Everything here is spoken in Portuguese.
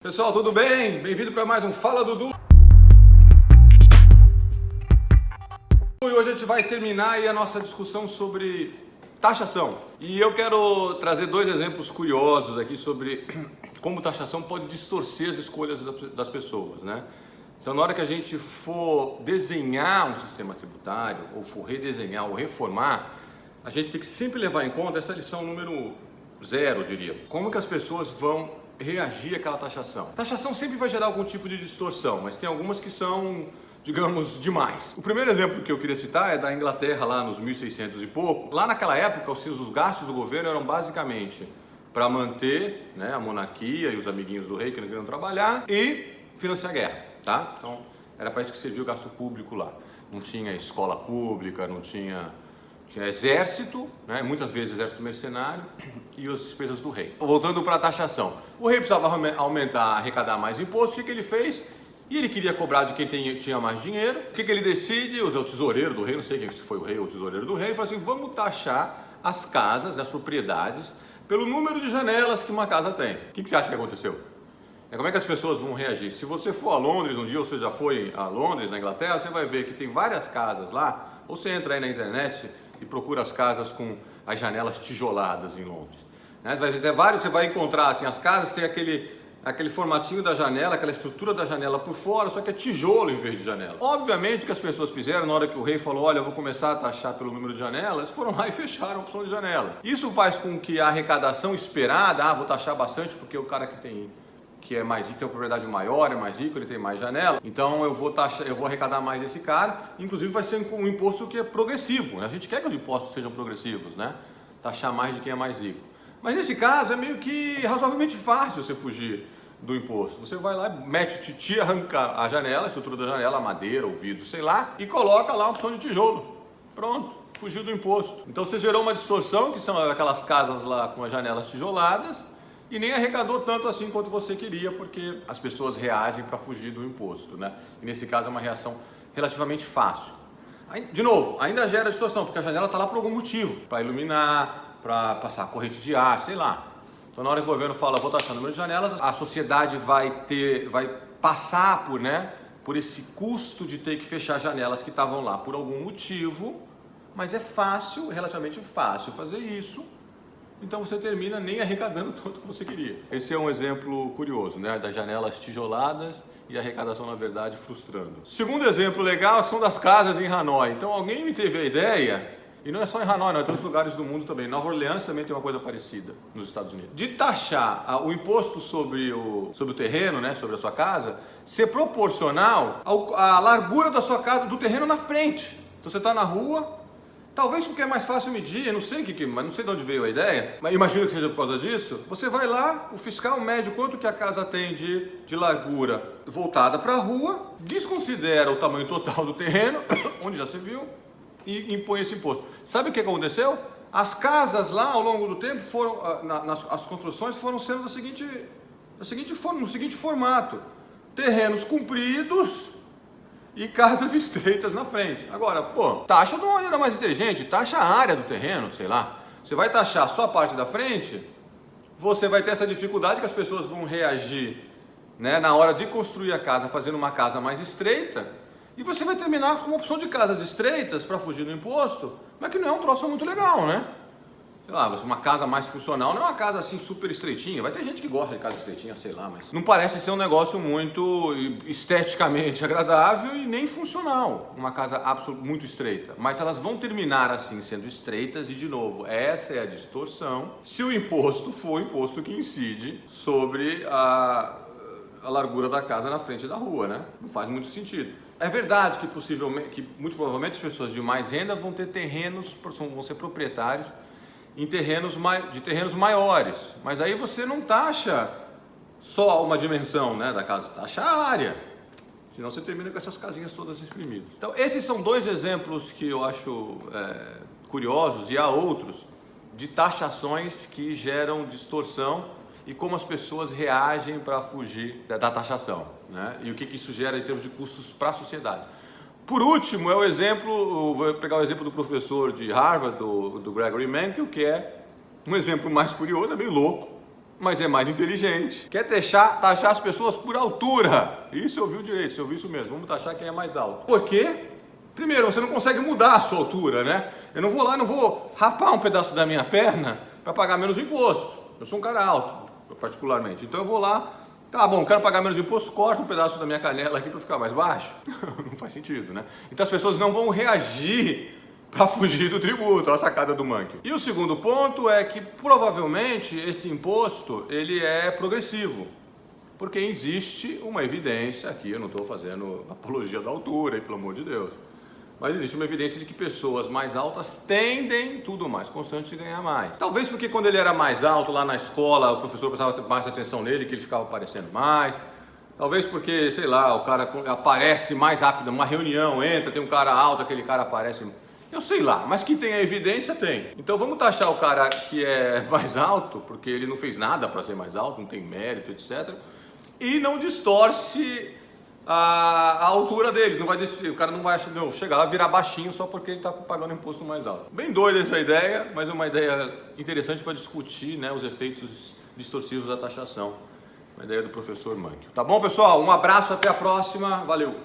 Pessoal, tudo bem? Bem-vindo para mais um Fala Dudu. E hoje a gente vai terminar aí a nossa discussão sobre taxação. E eu quero trazer dois exemplos curiosos aqui sobre como taxação pode distorcer as escolhas das pessoas, né? Então, na hora que a gente for desenhar um sistema tributário, ou for redesenhar ou reformar, a gente tem que sempre levar em conta essa lição número 0, eu diria. Como que as pessoas vão reagir àquela taxação? Taxação sempre vai gerar algum tipo de distorção, mas tem algumas que são, digamos, demais. O primeiro exemplo que eu queria citar é da Inglaterra, lá nos 1600 e pouco. Lá naquela época, os gastos do governo eram basicamente para manter, né, a monarquia e os amiguinhos do rei que não queriam trabalhar e financiar a guerra, tá? Então, era para isso que servia o gasto público lá. Não tinha escola pública, não tinha exército, né? Muitas vezes exército mercenário e as despesas do rei. Voltando para a taxação, o rei precisava aumentar, arrecadar mais impostos. O que ele fez? E ele queria cobrar de quem tinha mais dinheiro. O que ele decide? O tesoureiro do rei, não sei quem foi o rei ou o tesoureiro do rei, ele falou assim: vamos taxar as casas, as propriedades, pelo número de janelas que uma casa tem. O que você acha que aconteceu? Como é que as pessoas vão reagir? Se você for a Londres um dia, ou você já foi a Londres, na Inglaterra, você vai ver que tem várias casas lá, ou você entra aí na internet e procura as casas com as janelas tijoladas em Londres. Você vai encontrar assim, as casas tem aquele formatinho da janela, aquela estrutura da janela por fora, só que é tijolo em vez de janela. Obviamente que as pessoas fizeram, na hora que o rei falou, olha, eu vou começar a taxar pelo número de janelas, foram lá e fecharam a opção de janela. Isso faz com que a arrecadação esperada, vou taxar bastante porque o cara que é mais rico, tem uma propriedade maior, é mais rico, ele tem mais janela, então eu vou arrecadar mais esse cara. Inclusive vai ser um imposto que é progressivo, né? A gente quer que os impostos sejam progressivos, né? Taxar mais de quem é mais rico. Mas nesse caso é meio que razoavelmente fácil você fugir do imposto. Você vai lá, mete o titi, arranca a janela, a estrutura da janela, a madeira, o vidro, sei lá, e coloca lá uma opção de tijolo. Pronto, fugiu do imposto. Então você gerou uma distorção, que são aquelas casas lá com as janelas tijoladas, e nem arrecadou tanto assim quanto você queria, porque as pessoas reagem para fugir do imposto, né? E nesse caso é uma reação relativamente fácil. De novo, ainda gera distorção, porque a janela está lá por algum motivo, para iluminar, para passar corrente de ar, sei lá. Então na hora que o governo fala, vou taxar o número de janelas, a sociedade vai passar por esse custo de ter que fechar janelas que estavam lá por algum motivo, mas é fácil, relativamente fácil fazer isso. Então você termina nem arrecadando tanto que você queria. Esse é um exemplo curioso, né? Das janelas tijoladas e a arrecadação, na verdade, frustrando. Segundo exemplo legal são das casas em Hanoi. Então alguém me teve a ideia, e não é só em Hanoi, não, em outros lugares do mundo também. Nova Orleans também tem uma coisa parecida nos Estados Unidos. De taxar o imposto sobre o terreno, né? Sobre a sua casa, ser proporcional à largura da sua casa, do terreno na frente. Então você está na rua. Talvez porque é mais fácil medir, eu não sei mas não sei de onde veio a ideia, mas imagino que seja por causa disso. Você vai lá, o fiscal mede quanto que a casa tem de largura voltada para a rua, desconsidera o tamanho total do terreno, onde já se viu, e impõe esse imposto. Sabe o que aconteceu? As casas lá, ao longo do tempo, as construções foram sendo no seguinte formato: terrenos compridos e casas estreitas na frente. Agora, taxa de uma maneira mais inteligente, taxa a área do terreno, sei lá. Você vai taxar só a parte da frente, você vai ter essa dificuldade que as pessoas vão reagir, né, na hora de construir a casa, fazendo uma casa mais estreita, e você vai terminar com uma opção de casas estreitas para fugir do imposto, mas que não é um troço muito legal, né? Sei lá, uma casa mais funcional não é uma casa assim super estreitinha. Vai ter gente que gosta de casa estreitinha, sei lá, mas não parece ser um negócio muito esteticamente agradável e nem funcional, uma casa muito estreita. Mas elas vão terminar assim, sendo estreitas, e de novo, essa é a distorção se o imposto for o imposto que incide sobre a largura da casa na frente da rua, né? Não faz muito sentido. É verdade que muito provavelmente as pessoas de mais renda vão ter terrenos, vão ser proprietários de terrenos maiores, mas aí você não taxa só uma dimensão, né, da casa, taxa a área, senão você termina com essas casinhas todas espremidas. Então esses são dois exemplos que eu acho curiosos, e há outros de taxações que geram distorção e como as pessoas reagem para fugir da taxação, né, e o que isso gera em termos de custos para a sociedade. Por último, vou pegar o exemplo do professor de Harvard, do Gregory Mankiw, que é um exemplo mais curioso, é meio louco, mas é mais inteligente. Quer taxar as pessoas por altura. Isso eu ouvi direito, você ouviu isso mesmo. Vamos taxar quem é mais alto. Por quê? Primeiro, você não consegue mudar a sua altura, né? Eu não vou lá, não vou rapar um pedaço da minha perna para pagar menos imposto. Eu sou um cara alto, particularmente. Então eu vou lá, tá bom, quero pagar menos imposto, corto um pedaço da minha canela aqui para ficar mais baixo. Não faz sentido, né? Então as pessoas não vão reagir para fugir do tributo, a sacada do Manchio. E o segundo ponto é que provavelmente esse imposto ele é progressivo, porque existe uma evidência, aqui eu não estou fazendo apologia da altura, pelo amor de Deus, mas existe uma evidência de que pessoas mais altas tendem, tudo mais constante, a ganhar mais. Talvez porque quando ele era mais alto lá na escola, o professor prestava mais atenção nele, que ele ficava aparecendo mais. Talvez porque, sei lá, o cara aparece mais rápido, numa reunião, entra, tem um cara alto, aquele cara aparece... Eu sei lá, mas que tem a evidência, tem. Então vamos taxar o cara que é mais alto, porque ele não fez nada para ser mais alto, não tem mérito, etc. E não distorce a altura dele. Não vai descer, o cara não vai chegar lá e virar baixinho só porque ele está pagando imposto mais alto. Bem doida essa ideia, mas é uma ideia interessante para discutir, né, os efeitos distorsivos da taxação. Uma ideia do professor Manchio. Tá bom, pessoal? Um abraço, até a próxima. Valeu!